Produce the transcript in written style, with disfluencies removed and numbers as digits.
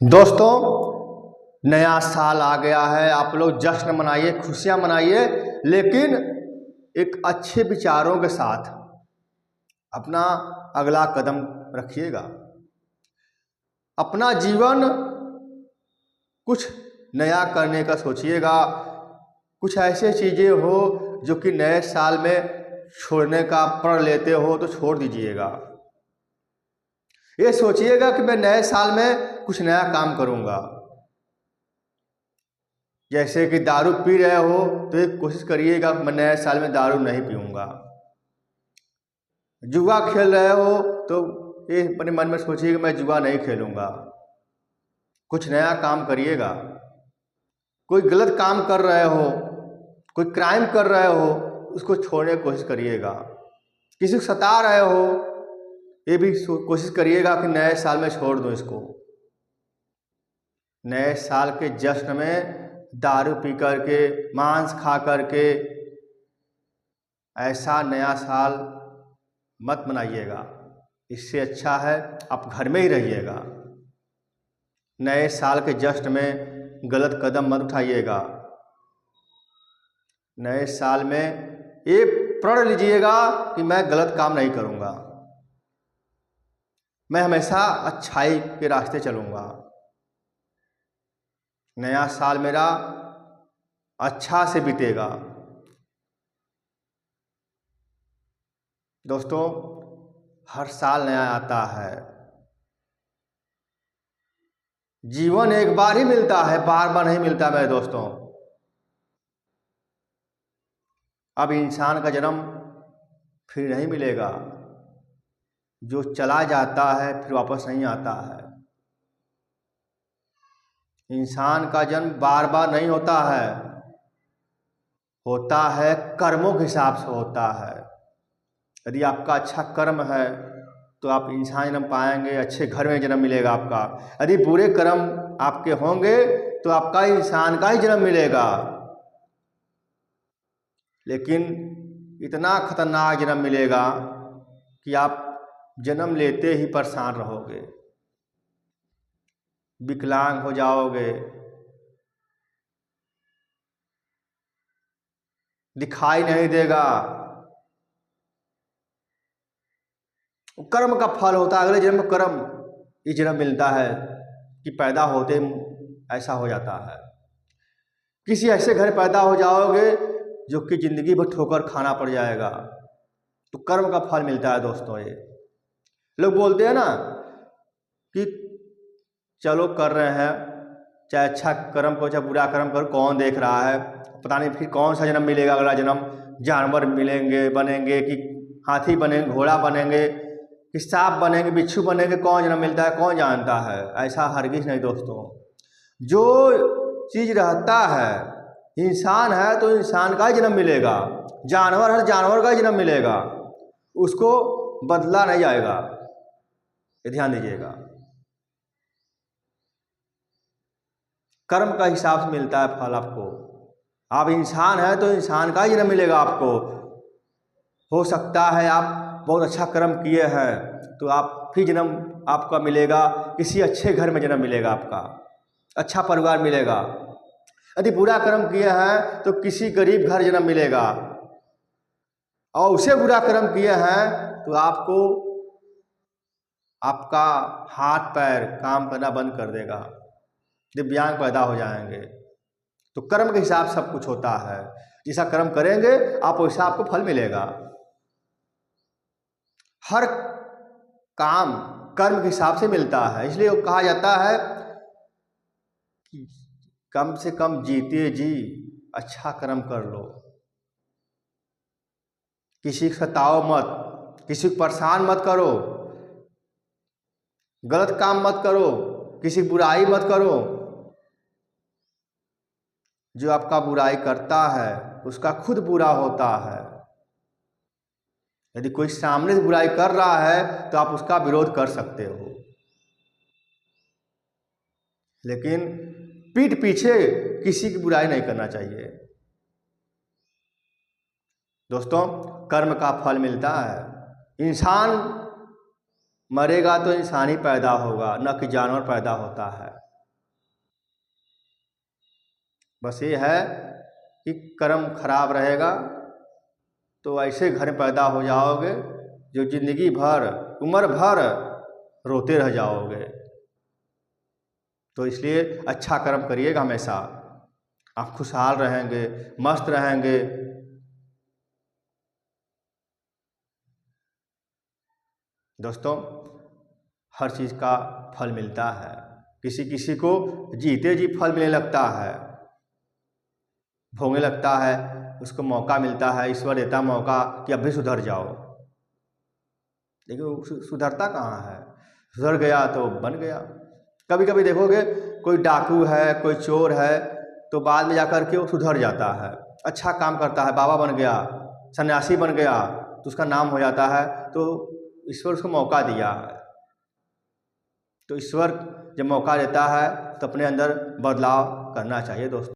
दोस्तों, नया साल आ गया है। आप लोग जश्न मनाइए, खुशियां मनाइए, लेकिन एक अच्छे विचारों के साथ अपना अगला कदम रखिएगा। अपना जीवन कुछ नया करने का सोचिएगा। कुछ ऐसे चीज़ें हो जो कि नए साल में छोड़ने का प्रण लेते हो तो छोड़ दीजिएगा। ये सोचिएगा कि मैं नए साल में कुछ नया काम करूंगा। जैसे कि दारू पी रहे हो तो एक कोशिश करिएगा मैं नए साल में दारू नहीं पीऊंगा। जुआ खेल रहे हो तो ये अपने मन में सोचिएगा मैं जुआ नहीं खेलूंगा। कुछ नया काम करिएगा। कोई गलत काम कर रहे हो, कोई क्राइम कर रहे हो, उसको छोड़ने की कोशिश करिएगा। किसी को सता रहे हो, ये भी कोशिश करिएगा कि नए साल में छोड़ दो इसको। नए साल के जश्न में दारू पी करके, मांस खा करके ऐसा नया साल मत मनाइएगा। इससे अच्छा है आप घर में ही रहिएगा। नए साल के जश्न में गलत कदम मत उठाइएगा। नए साल में एक प्रण लीजिएगा कि मैं गलत काम नहीं करूंगा। मैं हमेशा अच्छाई के रास्ते चलूंगा। नया साल मेरा अच्छा से बीतेगा। दोस्तों, हर साल नया आता है। जीवन एक बार ही मिलता है, बार बार नहीं मिलता मेरे दोस्तों। अब इंसान का जन्म फिर नहीं मिलेगा। जो चला जाता है फिर वापस नहीं आता है। इंसान का जन्म बार बार नहीं होता है, होता है कर्मों के हिसाब से होता है। यदि आपका अच्छा कर्म है तो आप इंसान जन्म पाएंगे, अच्छे घर में जन्म मिलेगा आपका। यदि बुरे कर्म आपके होंगे तो आपका इंसान का ही जन्म मिलेगा। लेकिन इतना खतरनाक जन्म मिलेगा कि आप जन्म लेते ही परेशान रहोगे, विकलांग हो जाओगे, दिखाई नहीं देगा। कर्म का फल होता है, अगले जन्म कर्म ये जन्म मिलता है कि पैदा होते ऐसा हो जाता है। किसी ऐसे घर पैदा हो जाओगे जो कि जिंदगी भर ठोकर खाना पड़ जाएगा, तो कर्म का फल मिलता है। दोस्तों, ये लोग बोलते हैं ना कि चलो कर रहे हैं, चाहे अच्छा कर्म करो चाहे बुरा कर्म करो, कौन देख रहा है, पता नहीं फिर कौन सा जन्म मिलेगा। अगला जन्म जानवर मिलेंगे, बनेंगे कि हाथी बनेंगे, घोड़ा बनेंगे कि सांप बनेंगे, बिच्छू बनेंगे, कौन जन्म मिलता है कौन जानता है। ऐसा हरगिज नहीं दोस्तों। जो चीज़ रहता है, इंसान है तो इंसान का ही जन्म मिलेगा, जानवर है जानवर का ही जन्म मिलेगा, उसको बदला नहीं जाएगा। ये ध्यान दीजिएगा। कर्म का हिसाब से मिलता है फल आपको। आप इंसान है तो इंसान का ही जन्म मिलेगा आपको। हो सकता है आप बहुत अच्छा कर्म किए हैं तो आप फिर जन्म आपका मिलेगा, किसी अच्छे घर में जन्म मिलेगा, आपका अच्छा परिवार मिलेगा। यदि बुरा कर्म किए हैं तो किसी गरीब घर जन्म मिलेगा, और उसे बुरा कर्म किए हैं तो आपको आपका हाथ पैर काम करना बंद कर देगा, दिव्यांग पैदा हो जाएंगे। तो कर्म के हिसाब से सब कुछ होता है। जैसा कर्म करेंगे आप वैसा आपको फल मिलेगा। हर काम कर्म के हिसाब से मिलता है। इसलिए कहा जाता है कि कम से कम जीते जी अच्छा कर्म कर लो। किसी को सताओ मत, किसी को परेशान मत करो, गलत काम मत करो, किसी बुराई मत करो। जो आपका बुराई करता है उसका खुद बुरा होता है। यदि कोई सामने से बुराई कर रहा है तो आप उसका विरोध कर सकते हो, लेकिन पीठ पीछे किसी की बुराई नहीं करना चाहिए। दोस्तों, कर्म का फल मिलता है। इंसान मरेगा तो इंसान ही पैदा होगा, न कि जानवर पैदा होता है। बस ये है कि कर्म खराब रहेगा तो ऐसे घर में पैदा हो जाओगे जो जिंदगी भर, उम्र भर रोते रह जाओगे। तो इसलिए अच्छा कर्म करिएगा हमेशा, आप खुशहाल रहेंगे, मस्त रहेंगे। दोस्तों, हर चीज़ का फल मिलता है, किसी किसी को जीते जी फल मिलने लगता है, भोगने लगता है, उसको मौका मिलता है, ईश्वर देता मौका कि अब भी सुधर जाओ, लेकिन वो सुधरता कहाँ है। सुधर गया तो बन गया। कभी कभी देखोगे कोई डाकू है, कोई चोर है, तो बाद में जाकर के वो सुधर जाता है, अच्छा काम करता है, बाबा बन गया, सन्यासी बन गया, तो उसका नाम हो जाता है। तो ईश्वर उसको मौका दिया है। तो ईश्वर जब मौका देता है तो अपने अंदर बदलाव करना चाहिए दोस्तों।